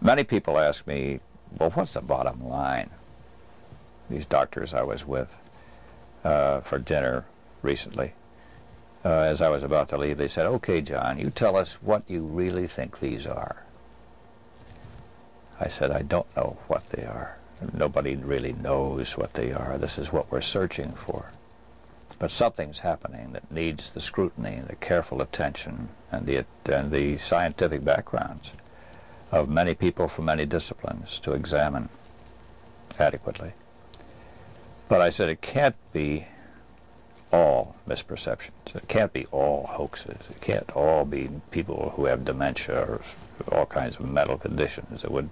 Many people ask me, well, what's the bottom line? These doctors I was with for dinner recently, as I was about to leave, they said, okay, John, you tell us what you really think these are. I said, I don't know what they are. Nobody really knows what they are. This is what we're searching for. But something's happening that needs the scrutiny, the careful attention, and the scientific backgrounds of many people from many disciplines to examine adequately. But I said it can't be all misperceptions. It can't be all hoaxes. It can't all be people who have dementia or all kinds of mental conditions that would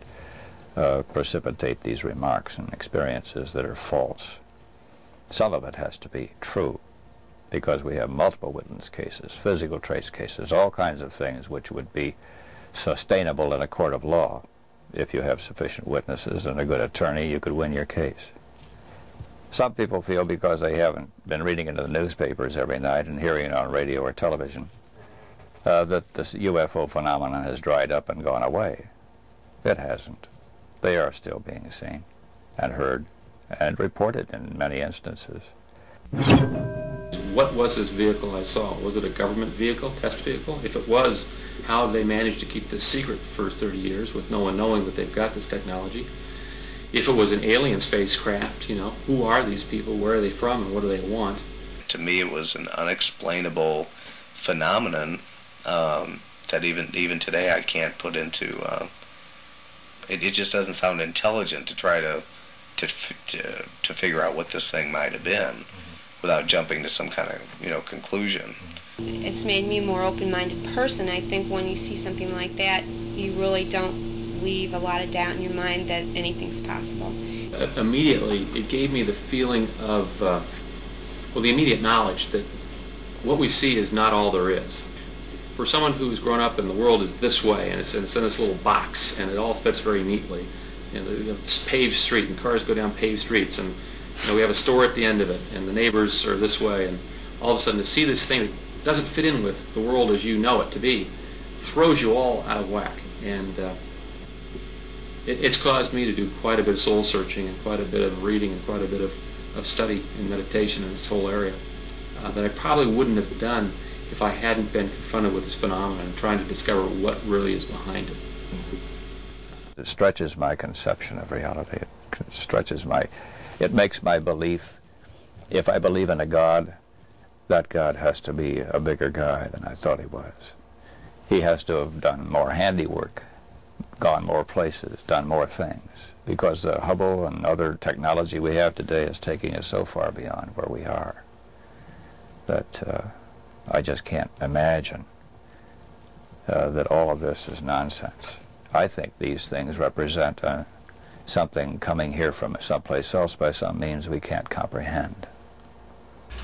precipitate these remarks and experiences that are false. Some of it has to be true, because we have multiple witness cases, physical trace cases, all kinds of things which would be sustainable in a court of law. If you have sufficient witnesses and a good attorney, you could win your case. Some people feel because they haven't been reading into the newspapers every night and hearing it on radio or television that this UFO phenomenon has dried up and gone away. It hasn't. They are still being seen and heard and reported in many instances. What was this vehicle I saw? Was it a government vehicle, test vehicle? If it was, how they managed to keep this secret for 30 years with no one knowing that they've got this technology? If it was an alien spacecraft, you know, who are these people, where are they from, and what do they want? To me, it was an unexplainable phenomenon that even today I can't put into. It just doesn't sound intelligent to try to figure out what this thing might have been without jumping to some kind of conclusion. It's made me a more open-minded person. I think when you see something like that, you really don't leave a lot of doubt in your mind that anything's possible. Immediately, it gave me the feeling of, well, the immediate knowledge that what we see is not all there is. For someone who's grown up in the world is this way, and it's in this little box, and it all fits very neatly. You know, this paved street, and cars go down paved streets, and we have a store at the end of it, and the neighbors are this way, and all of a sudden to see this thing that doesn't fit in with the world as you know it to be throws you all out of whack. And it's caused me to do quite a bit of soul searching and quite a bit of reading and quite a bit of study and meditation in this whole area that I probably wouldn't have done if I hadn't been confronted with this phenomenon and trying to discover what really is behind it. It stretches my conception of reality. It makes my belief, if I believe in a God, that God has to be a bigger guy than I thought he was. He has to have done more handiwork, gone more places, done more things, because the Hubble and other technology we have today is taking us so far beyond where we are that I just can't imagine that all of this is nonsense. I think these things represent something coming here from someplace else by some means we can't comprehend.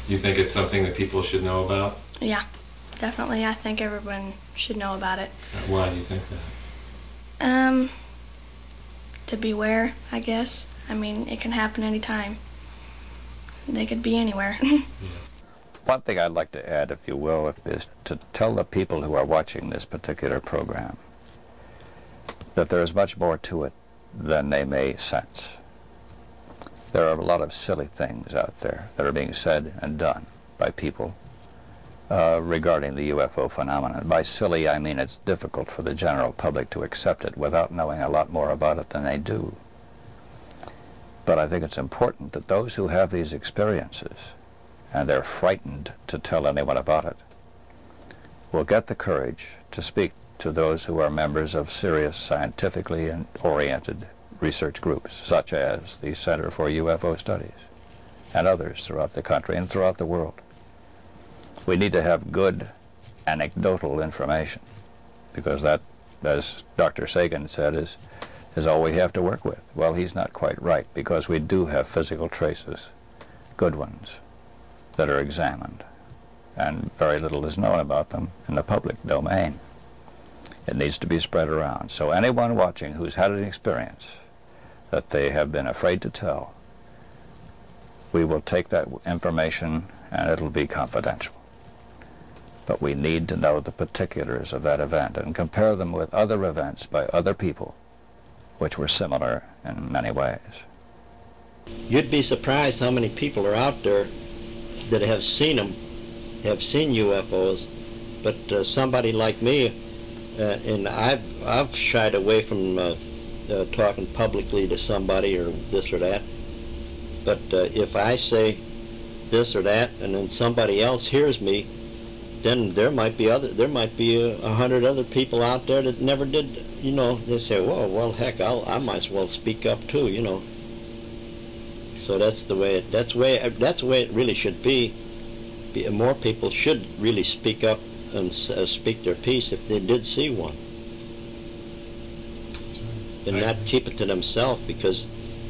You think it's something that people should know about? Yeah, definitely. I think everyone should know about it. Why do you think that? To beware, I guess. I mean, it can happen anytime. They could be anywhere. Yeah. One thing I'd like to add, if you will, is to tell the people who are watching this particular program that there is much more to it than they may sense. There are a lot of silly things out there that are being said and done by people regarding the UFO phenomenon. By silly, I mean it's difficult for the general public to accept it without knowing a lot more about it than they do. But I think it's important that those who have these experiences, and they're frightened to tell anyone about it, will get the courage to speak to those who are members of serious, scientifically oriented research groups, such as the Center for UFO Studies and others throughout the country and throughout the world. We need to have good anecdotal information, because that, as Dr. Sagan said, is all we have to work with. Well, he's not quite right, because we do have physical traces, good ones, that are examined, and very little is known about them in the public domain. It needs to be spread around. So anyone watching who's had an experience that they have been afraid to tell, we will take that information and it'll be confidential. But we need to know the particulars of that event and compare them with other events by other people which were similar in many ways. You'd be surprised how many people are out there that have seen them, have seen UFOs, but somebody like me, and I've shied away from talking publicly to somebody or this or that, but if I say this or that and then somebody else hears me, then there might be 100 other people out there that never did, you know. They say, whoa, well, heck, I might as well speak up too, you know. So that's the way it really should be. More people should really speak up and speak their piece if they did see one, and not keep it to themselves, because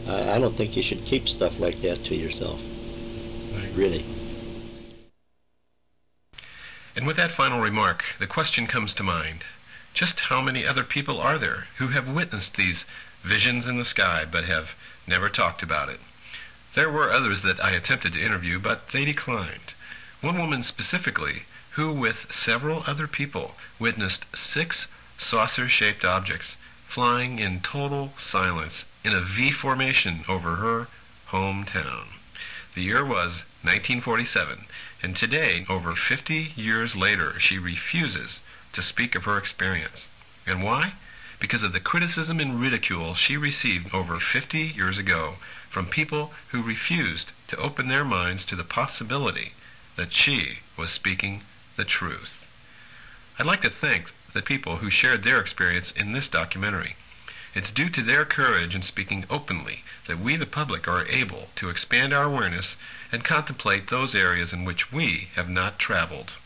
I don't think you should keep stuff like that to yourself, really. And with that final remark, the question comes to mind: just how many other people are there who have witnessed these visions in the sky but have never talked about it? There were others that I attempted to interview, but they declined. One woman specifically, who with several other people witnessed 6 saucer-shaped objects flying in total silence in a V formation over her hometown. The year was 1947, and today, over 50 years later, she refuses to speak of her experience. And why? Because of the criticism and ridicule she received over 50 years ago from people who refused to open their minds to the possibility that she was speaking the truth. I'd like to thank the people who shared their experience in this documentary. It's due to their courage in speaking openly that we, the public, are able to expand our awareness and contemplate those areas in which we have not traveled.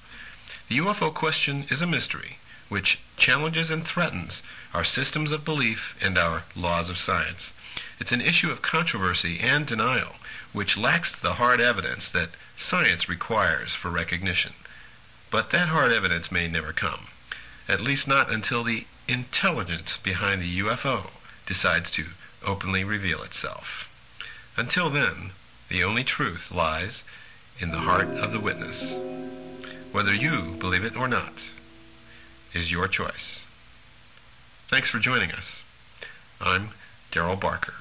The UFO question is a mystery which challenges and threatens our systems of belief and our laws of science. It's an issue of controversy and denial, which lacks the hard evidence that science requires for recognition. But that hard evidence may never come, at least not until the intelligence behind the UFO decides to openly reveal itself. Until then, the only truth lies in the heart of the witness. Whether you believe it or not is your choice. Thanks for joining us. I'm Darryl Barker.